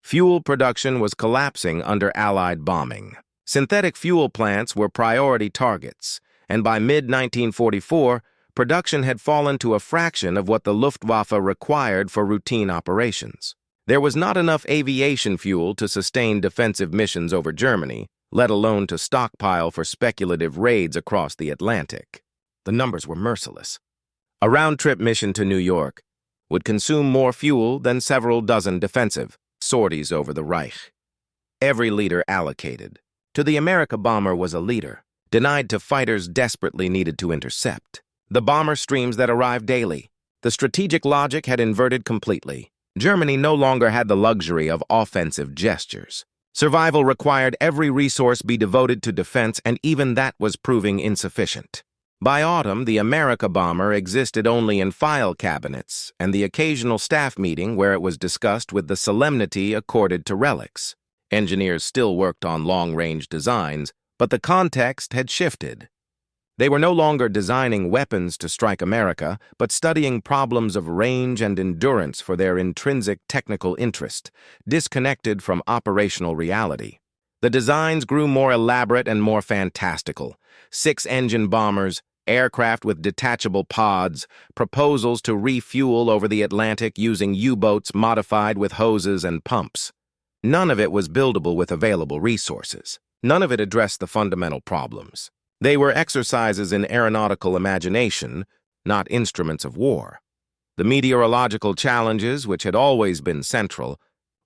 Speaker 1: Fuel production was collapsing under Allied bombing. Synthetic fuel plants were priority targets, and by mid-1944, production had fallen to a fraction of what the Luftwaffe required for routine operations. There was not enough aviation fuel to sustain defensive missions over Germany, let alone to stockpile for speculative raids across the Atlantic. The numbers were merciless. A round-trip mission to New York would consume more fuel than several dozen defensive sorties over the Reich. Every leader allocated. To the Amerikabomber was a leader, denied to fighters desperately needed to intercept. The bomber streams that arrived daily. The strategic logic had inverted completely. Germany no longer had the luxury of offensive gestures. Survival required every resource be devoted to defense, and even that was proving insufficient. By autumn, the Amerikabomber existed only in file cabinets and the occasional staff meeting where it was discussed with the solemnity accorded to relics. Engineers still worked on long-range designs, but the context had shifted. They were no longer designing weapons to strike America, but studying problems of range and endurance for their intrinsic technical interest, disconnected from operational reality. The designs grew more elaborate and more fantastical. 6-engine bombers, aircraft with detachable pods, proposals to refuel over the Atlantic using U-boats modified with hoses and pumps. None of it was buildable with available resources. None of it addressed the fundamental problems. They were exercises in aeronautical imagination, not instruments of war. The meteorological challenges, which had always been central,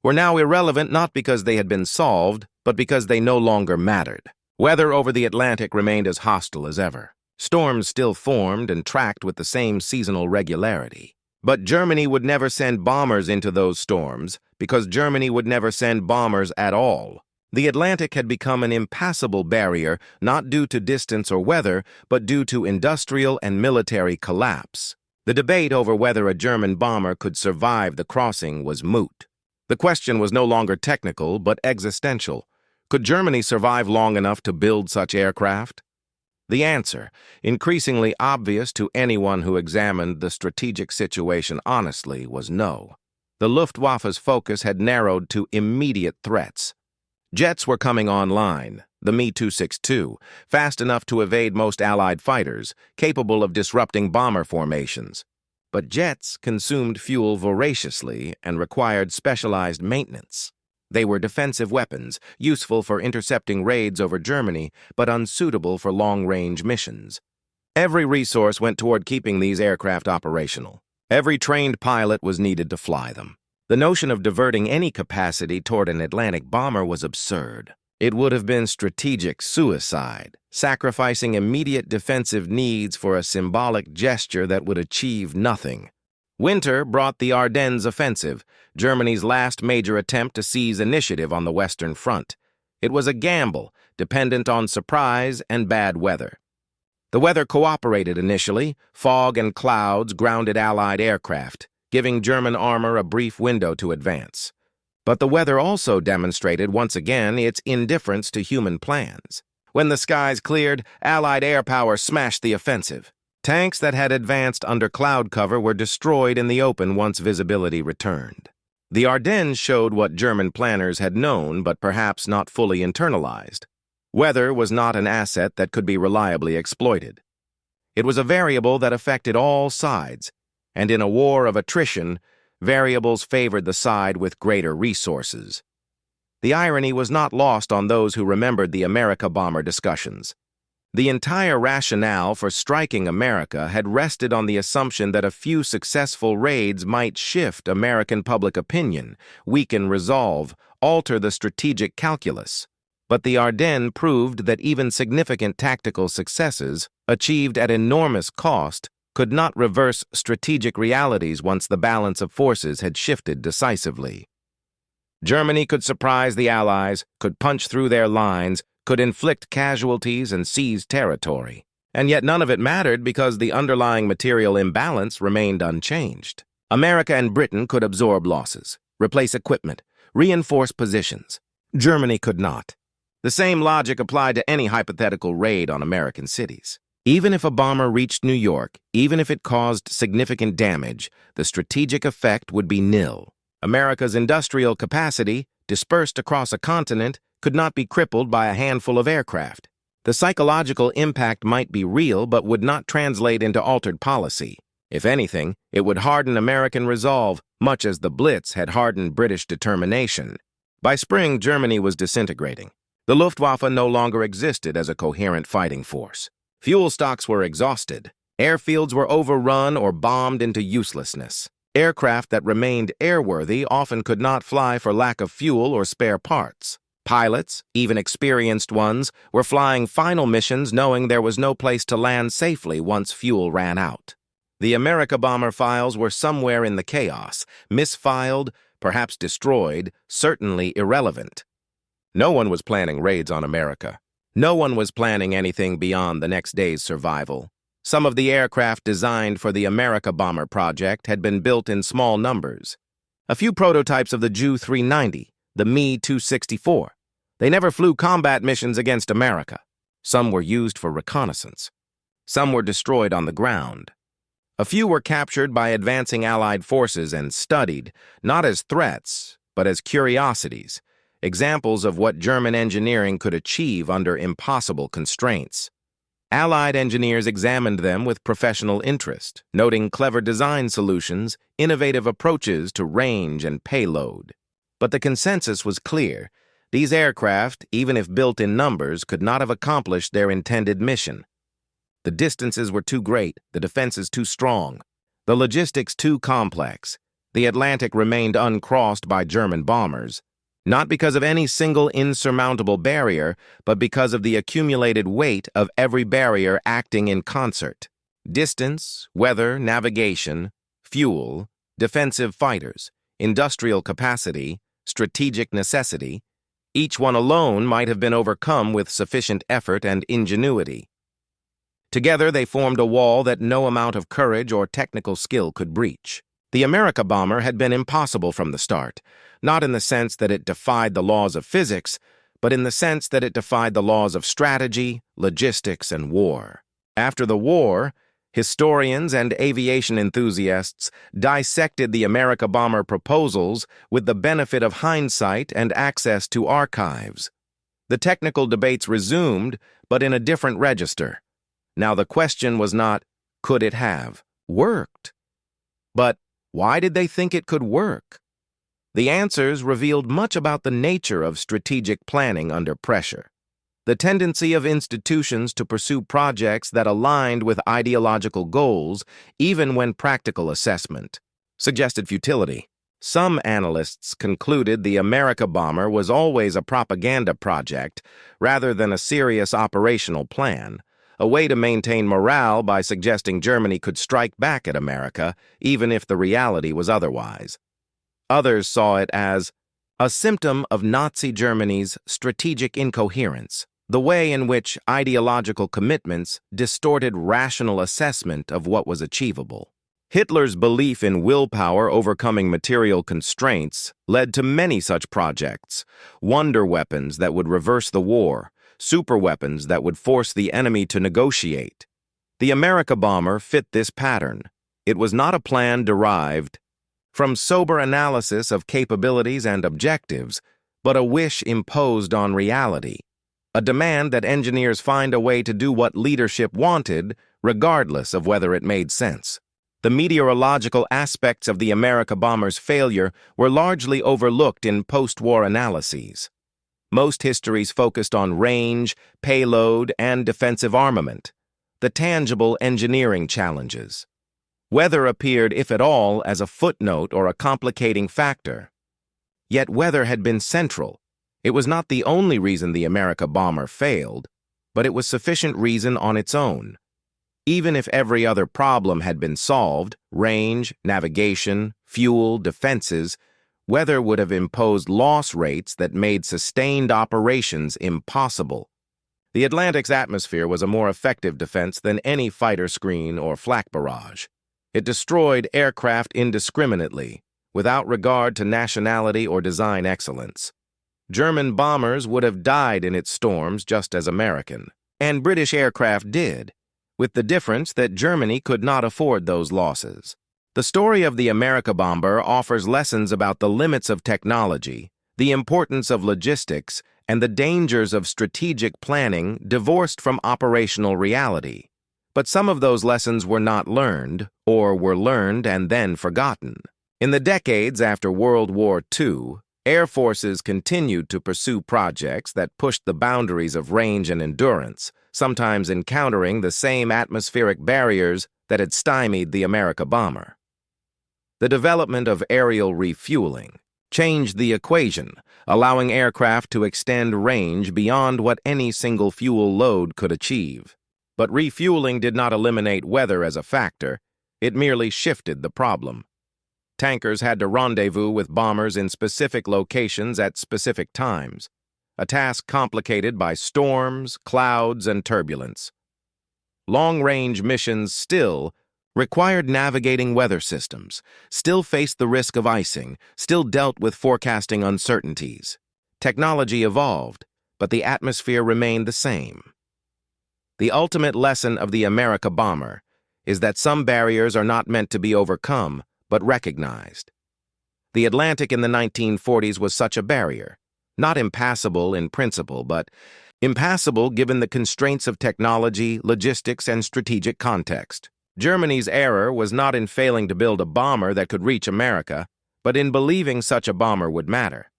Speaker 1: were now irrelevant not because they had been solved, but because they no longer mattered. Weather over the Atlantic remained as hostile as ever. Storms still formed and tracked with the same seasonal regularity. But Germany would never send bombers into those storms because Germany would never send bombers at all. The Atlantic had become an impassable barrier not due to distance or weather, but due to industrial and military collapse. The debate over whether a German bomber could survive the crossing was moot. The question was no longer technical, but existential. Could Germany survive long enough to build such aircraft? The answer, increasingly obvious to anyone who examined the strategic situation honestly, was no. The Luftwaffe's focus had narrowed to immediate threats. Jets were coming online, the Me-262, fast enough to evade most Allied fighters, capable of disrupting bomber formations. But jets consumed fuel voraciously and required specialized maintenance. They were defensive weapons, useful for intercepting raids over Germany, but unsuitable for long-range missions. Every resource went toward keeping these aircraft operational. Every trained pilot was needed to fly them. The notion of diverting any capacity toward an Atlantic bomber was absurd. It would have been strategic suicide, sacrificing immediate defensive needs for a symbolic gesture that would achieve nothing. Winter brought the Ardennes offensive, Germany's last major attempt to seize initiative on the Western Front. It was a gamble, dependent on surprise and bad weather. The weather cooperated initially. Fog and clouds grounded Allied aircraft, giving German armor a brief window to advance. But the weather also demonstrated once again its indifference to human plans. When the skies cleared, Allied air power smashed the offensive. Tanks that had advanced under cloud cover were destroyed in the open once visibility returned. The Ardennes showed what German planners had known but perhaps not fully internalized. Weather was not an asset that could be reliably exploited. It was a variable that affected all sides, and in a war of attrition, variables favored the side with greater resources. The irony was not lost on those who remembered the Amerikabomber discussions. The entire rationale for striking America had rested on the assumption that a few successful raids might shift American public opinion, weaken resolve, alter the strategic calculus. But the Ardennes proved that even significant tactical successes, achieved at enormous cost, could not reverse strategic realities once the balance of forces had shifted decisively. Germany could surprise the Allies, could punch through their lines, could inflict casualties and seize territory. And yet none of it mattered because the underlying material imbalance remained unchanged. America and Britain could absorb losses, replace equipment, reinforce positions. Germany could not. The same logic applied to any hypothetical raid on American cities. Even if a bomber reached New York, even if it caused significant damage, the strategic effect would be nil. America's industrial capacity, dispersed across a continent, could not be crippled by a handful of aircraft. The psychological impact might be real but would not translate into altered policy. If anything, it would harden American resolve, much as the Blitz had hardened British determination. By spring, Germany was disintegrating. The Luftwaffe no longer existed as a coherent fighting force. Fuel stocks were exhausted. Airfields were overrun or bombed into uselessness. Aircraft that remained airworthy often could not fly for lack of fuel or spare parts. Pilots, even experienced ones, were flying final missions knowing there was no place to land safely once fuel ran out. The Amerikabomber files were somewhere in the chaos, misfiled, perhaps destroyed, certainly irrelevant. No one was planning raids on America. No one was planning anything beyond the next day's survival. Some of the aircraft designed for the Amerikabomber project had been built in small numbers. A few prototypes of the Ju-390, the Me-264. They never flew combat missions against America. Some were used for reconnaissance. Some were destroyed on the ground. A few were captured by advancing Allied forces and studied, not as threats, but as curiosities, examples of what German engineering could achieve under impossible constraints. Allied engineers examined them with professional interest, noting clever design solutions, innovative approaches to range and payload. But the consensus was clear. These aircraft, even if built in numbers, could not have accomplished their intended mission. The distances were too great, the defenses too strong, the logistics too complex. The Atlantic remained uncrossed by German bombers. not because of any single insurmountable barrier, but because of the accumulated weight of every barrier acting in concert. Distance, weather, navigation, fuel, defensive fighters, industrial capacity, strategic necessity, each one alone might have been overcome with sufficient effort and ingenuity. Together they formed a wall that no amount of courage or technical skill could breach. The Amerikabomber had been impossible from the start, not in the sense that it defied the laws of physics, but in the sense that it defied the laws of strategy, logistics, and war. After the war, historians and aviation enthusiasts dissected the Amerikabomber proposals with the benefit of hindsight and access to archives. The technical debates resumed, but in a different register. Now the question was not, could it have worked? But why did they think it could work? The answers revealed much about the nature of strategic planning under pressure. The tendency of institutions to pursue projects that aligned with ideological goals, even when practical assessment suggested futility. Some analysts concluded the Amerikabomber was always a propaganda project rather than a serious operational plan, a way to maintain morale by suggesting Germany could strike back at America, even if the reality was otherwise. Others saw it as a symptom of Nazi Germany's strategic incoherence, the way in which ideological commitments distorted rational assessment of what was achievable. Hitler's belief in willpower overcoming material constraints led to many such projects: wonder weapons that would reverse the war, superweapons that would force the enemy to negotiate. The Amerikabomber fit this pattern. It was not a plan derived from sober analysis of capabilities and objectives, but a wish imposed on reality, a demand that engineers find a way to do what leadership wanted, regardless of whether it made sense. The meteorological aspects of the Amerikabomber's failure were largely overlooked in post-war analyses. Most histories focused on range, payload, and defensive armament, the tangible engineering challenges. Weather appeared, if at all, as a footnote or a complicating factor. Yet weather had been central. It was not the only reason the Amerikabomber failed, but it was sufficient reason on its own. Even if every other problem had been solved, range, navigation, fuel, defenses, weather would have imposed loss rates that made sustained operations impossible. The Atlantic's atmosphere was a more effective defense than any fighter screen or flak barrage. It destroyed aircraft indiscriminately, without regard to nationality or design excellence. German bombers would have died in its storms just as American, and British aircraft did, with the difference that Germany could not afford those losses. The story of the Amerikabomber offers lessons about the limits of technology, the importance of logistics, and the dangers of strategic planning divorced from operational reality. But some of those lessons were not learned, or were learned and then forgotten. In the decades after World War II, air forces continued to pursue projects that pushed the boundaries of range and endurance, sometimes encountering the same atmospheric barriers that had stymied the Amerikabomber. The development of aerial refueling changed the equation, allowing aircraft to extend range beyond what any single fuel load could achieve. But refueling did not eliminate weather as a factor, it merely shifted the problem. Tankers had to rendezvous with bombers in specific locations at specific times, a task complicated by storms, clouds, and turbulence. Long-range missions still required navigating weather systems, still faced the risk of icing, still dealt with forecasting uncertainties. Technology evolved, but the atmosphere remained the same. The ultimate lesson of the Amerikabomber is that some barriers are not meant to be overcome, but recognized. The Atlantic in the 1940s was such a barrier, not impassable in principle, but impassable given the constraints of technology, logistics, and strategic context. Germany's error was not in failing to build a bomber that could reach America, but in believing such a bomber would matter.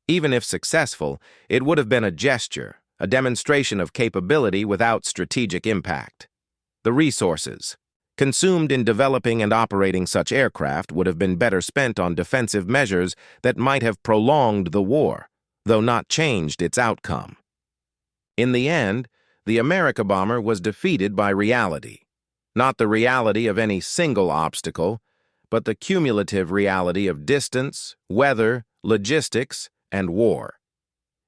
Speaker 1: Even if successful, it would have been a gesture, a demonstration of capability without strategic impact. The resources consumed in developing and operating such aircraft would have been better spent on defensive measures that might have prolonged the war, though not changed its outcome. In the end, the Amerikabomber was defeated by reality. Not the reality of any single obstacle, but the cumulative reality of distance, weather, logistics, and war.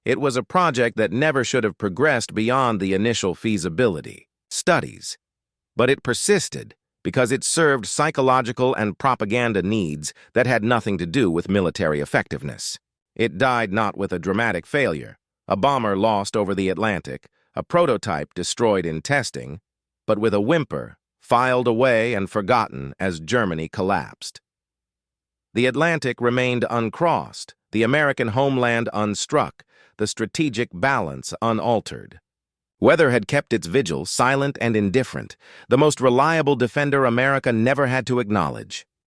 Speaker 1: It was a project that never should have progressed beyond the initial feasibility studies, but it persisted because it served psychological and propaganda needs that had nothing to do with military effectiveness. It died not with a dramatic failure, a bomber lost over the Atlantic, a prototype destroyed in testing, but with a whimper, filed away and forgotten as Germany collapsed. The Atlantic remained uncrossed, the American homeland unstruck, the strategic balance unaltered. Weather had kept its vigil, silent and indifferent, the most reliable defender America never had to acknowledge.